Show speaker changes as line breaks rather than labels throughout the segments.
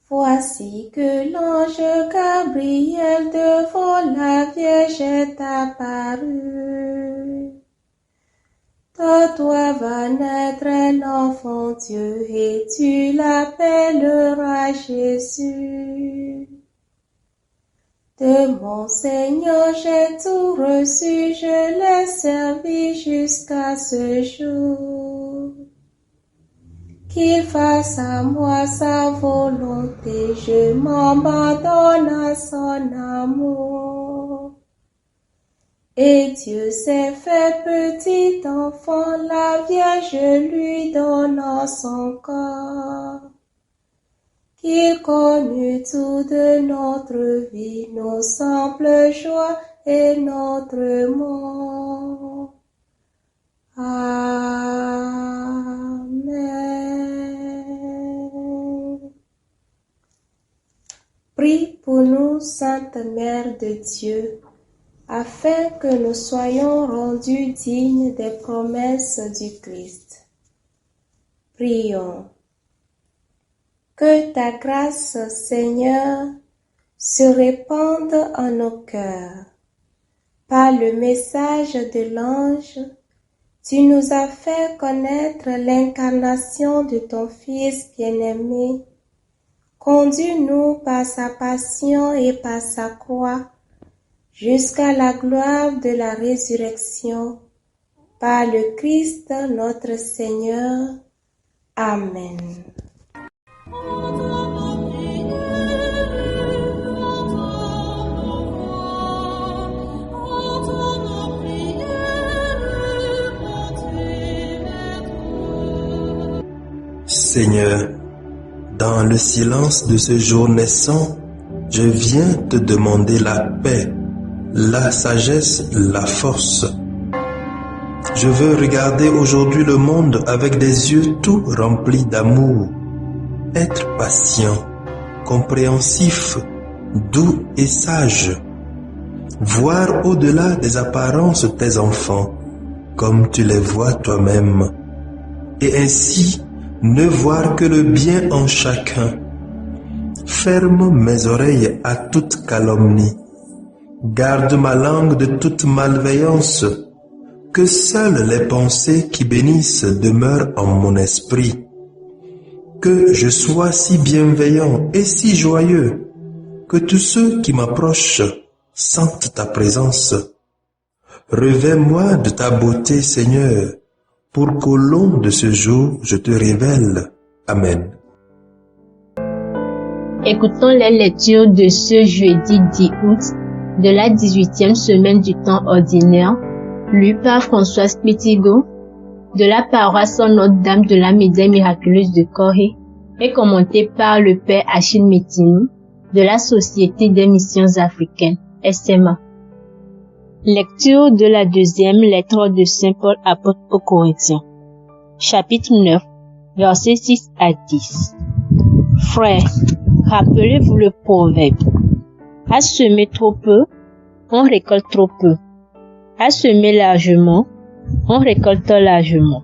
Voici que l'ange Gabriel devant la Vierge est apparu. De toi va naître un enfant Dieu et tu l'appelleras Jésus. De mon Seigneur j'ai tout reçu, je l'ai servi jusqu'à ce jour. Qu'il fasse à moi sa volonté, je m'abandonne à son amour. Et Dieu s'est fait petit enfant, la Vierge lui donnant son corps. Qu'il connût tout de notre vie, nos simples joies et notre mort. Amen. Prie pour nous, Sainte Mère de Dieu, afin que nous soyons rendus dignes des promesses du Christ. Prions. Que ta grâce, Seigneur, se répande en nos cœurs. Par le message de l'ange, tu nous as fait connaître l'incarnation de ton Fils bien-aimé. Conduis-nous par sa passion et par sa croix, jusqu'à la gloire de la résurrection, par le Christ notre Seigneur. Amen.
Seigneur, dans le silence de ce jour naissant, je viens te demander la paix, la sagesse, la force. Je veux regarder aujourd'hui le monde avec des yeux tout remplis d'amour, être patient, compréhensif, doux et sage, voir au-delà des apparences tes enfants, comme tu les vois toi-même, et ainsi ne voir que le bien en chacun. Ferme mes oreilles à toute calomnie. Garde ma langue de toute malveillance. Que seules les pensées qui bénissent demeurent en mon esprit. Que je sois si bienveillant et si joyeux, que tous ceux qui m'approchent sentent ta présence. Revêt-moi de ta beauté, Seigneur, pour qu'au long de ce jour, je te révèle. Amen.
Écoutons les lectures de ce jeudi 10 août de la 18e semaine du temps ordinaire, lu par Françoise Pétigo, de la paroisse Notre-Dame de la Médaille miraculeuse de Corée et commenté par le Père Achille Métini de la Société des missions africaines, SMA. Lecture de la deuxième lettre de Saint Paul apôtre aux Corinthiens. Chapitre 9, versets 6 à 10. Frères, rappelez-vous le proverbe. À semer trop peu, on récolte trop peu. À semer largement, on récolte largement.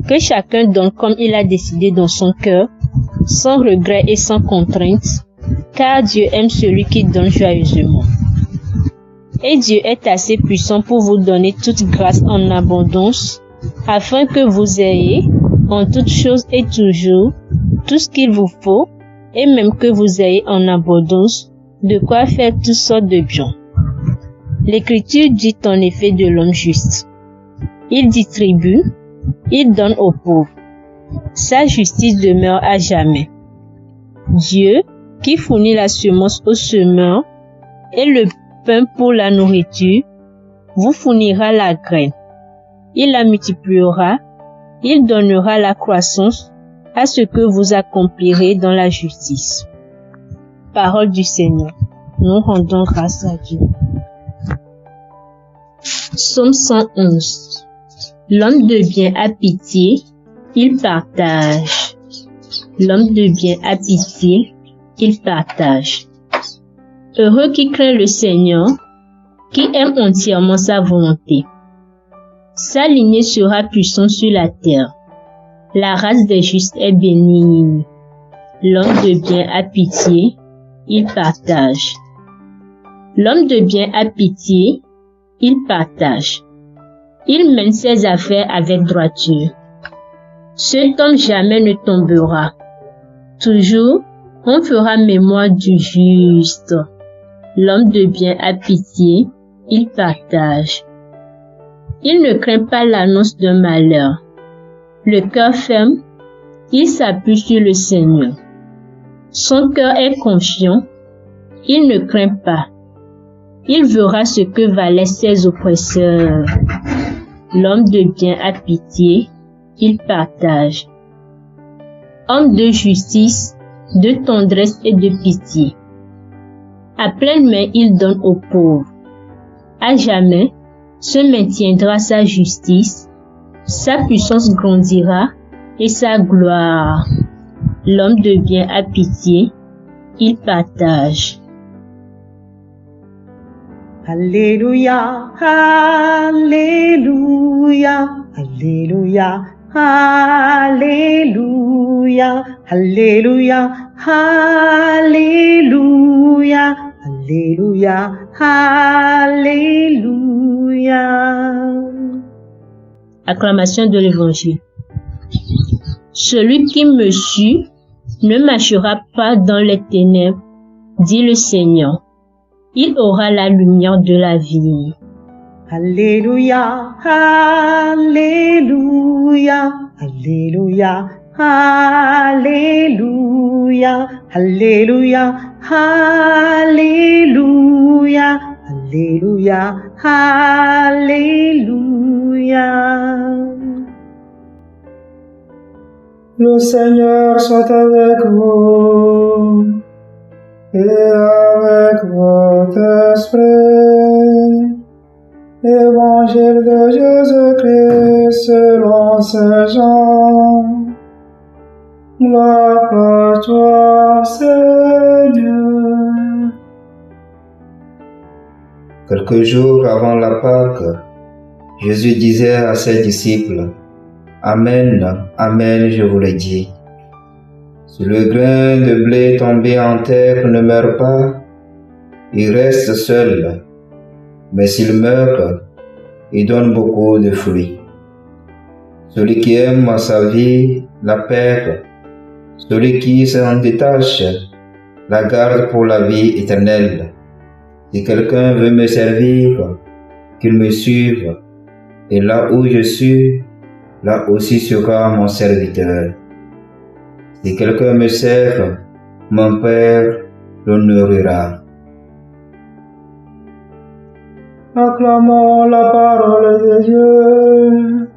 Que chacun donne comme il a décidé dans son cœur, sans regret et sans contrainte, car Dieu aime celui qui donne joyeusement. Et Dieu est assez puissant pour vous donner toute grâce en abondance, afin que vous ayez, en toutes choses et toujours, tout ce qu'il vous faut, et même que vous ayez en abondance, de quoi faire toutes sortes de bien. L'Écriture dit en effet de l'homme juste. Il distribue, il donne aux pauvres. Sa justice demeure à jamais. Dieu, qui fournit la semence au semeur, et le pain pour la nourriture, vous fournira la graine. Il la multipliera, il donnera la croissance à ce que vous accomplirez dans la justice. Parole du Seigneur. Nous rendons grâce à Dieu. Psaume 111. L'homme de bien a pitié, il partage. L'homme de bien a pitié, il partage. Heureux qui craint le Seigneur, qui aime entièrement sa volonté. Sa lignée sera puissante sur la terre. La race des justes est bénigne. L'homme de bien a pitié, il partage. L'homme de bien a pitié, il partage. Il mène ses affaires avec droiture. Cet homme jamais ne tombera. Toujours, on fera mémoire du juste. L'homme de bien a pitié, il partage. Il ne craint pas l'annonce d'un malheur. Le cœur ferme, il s'appuie sur le Seigneur. Son cœur est confiant, il ne craint pas. Il verra ce que valaient ses oppresseurs. L'homme de bien a pitié, il partage. Homme de justice, de tendresse et de pitié. À pleine main, il donne aux pauvres. À jamais, se maintiendra sa justice, sa puissance grandira et sa gloire. L'homme de bien a pitié, il partage.
Alléluia, Alléluia, Alléluia, Alléluia, Alléluia, Alléluia, Alléluia, Alléluia.
Acclamation de l'Évangile. Celui qui me suit ne marchera pas dans les ténèbres, dit le Seigneur. Il aura la lumière de la vie.
Alléluia, Alléluia, Alléluia, Alléluia, Alléluia, Alléluia, Alléluia, Alléluia.
Le Seigneur soit avec vous et avec votre esprit. Évangile de Jésus-Christ selon Saint Jean. Gloire à toi, Seigneur.
Quelques jours avant la Pâque, Jésus disait à ses disciples: Amen, Amen, je vous le dis. Si le grain de blé tombé en terre ne meurt pas, il reste seul. Mais s'il meurt, il donne beaucoup de fruits. Celui qui aime sa vie la perd. Celui qui s'en détache la garde pour la vie éternelle. Si quelqu'un veut me servir, qu'il me suive. Et là où je suis, là aussi sera mon serviteur. Si quelqu'un me sert, mon Père l'honorera.
Acclamons la parole de Dieu.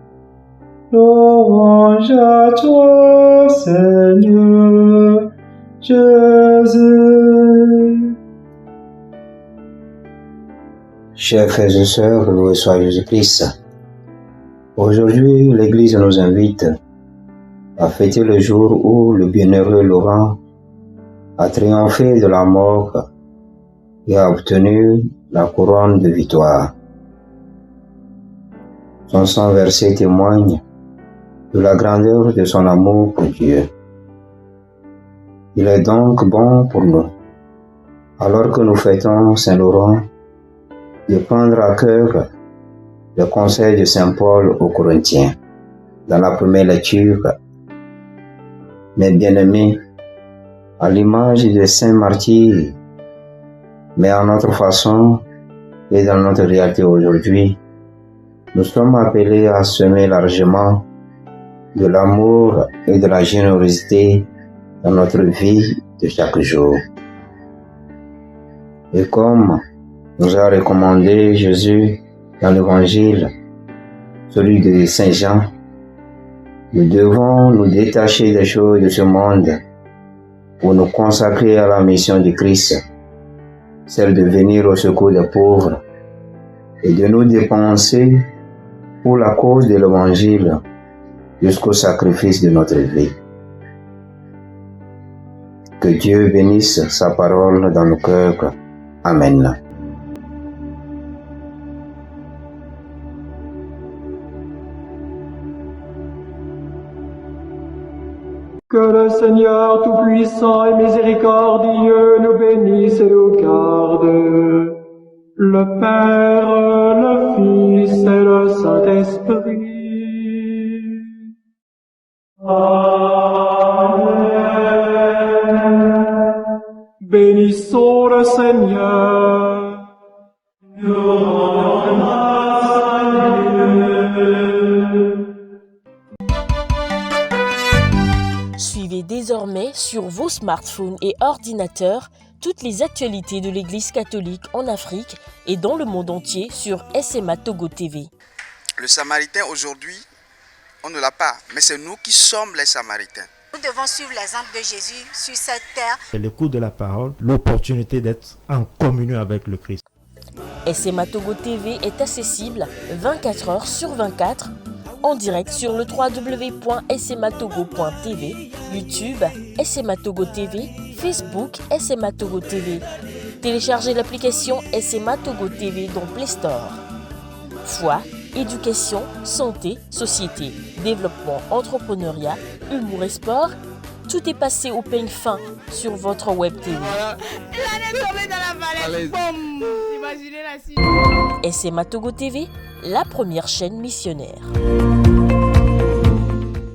Louange à toi, Seigneur Jésus.
Chers frères et sœurs, loué soit Jésus-Christ. Aujourd'hui, l'Église nous invite à fêter le jour où le bienheureux Laurent a triomphé de la mort et a obtenu la couronne de victoire. Son sang versé témoigne de la grandeur de son amour pour Dieu. Il est donc bon pour nous, alors que nous fêtons Saint Laurent, de prendre à cœur le conseil de Saint Paul aux Corinthiens dans la première lecture. Mes bien-aimés, à l'image des saints martyrs, mais à notre façon et dans notre réalité aujourd'hui, nous sommes appelés à semer largement de l'amour et de la générosité dans notre vie de chaque jour. Et comme nous a recommandé Jésus dans l'Évangile, celui de Saint Jean, nous devons nous détacher des choses de ce monde pour nous consacrer à la mission du Christ, celle de venir au secours des pauvres, et de nous dépenser pour la cause de l'Évangile jusqu'au sacrifice de notre vie. Que Dieu bénisse sa parole dans nos cœurs. Amen.
Que le Seigneur Tout-Puissant et Miséricordieux nous bénisse et nous garde, le Père, le Fils et le Saint-Esprit. Amen. Bénissons le Seigneur. Nous rendons grâce à Dieu.
Suivez désormais sur vos smartphones et ordinateurs toutes les actualités de l'Église catholique en Afrique et dans le monde entier sur SMA Togo TV.
Le Samaritain aujourd'hui, on ne l'a pas, mais c'est nous qui sommes les Samaritains.
Nous devons suivre l'exemple de Jésus sur cette terre.
C'est l'écoute de la parole, l'opportunité d'être en communion avec le Christ.
SMA Togo TV est accessible 24 heures sur 24 en direct sur le www.smatogo.tv, YouTube SMA Togo TV, Facebook SMA Togo TV. Téléchargez l'application SMA Togo TV dans Play Store. Foi, éducation, santé, société, développement, entrepreneuriat, humour et sport, tout est passé au peigne fin sur votre web TV. SMA Togo TV, la première chaîne missionnaire.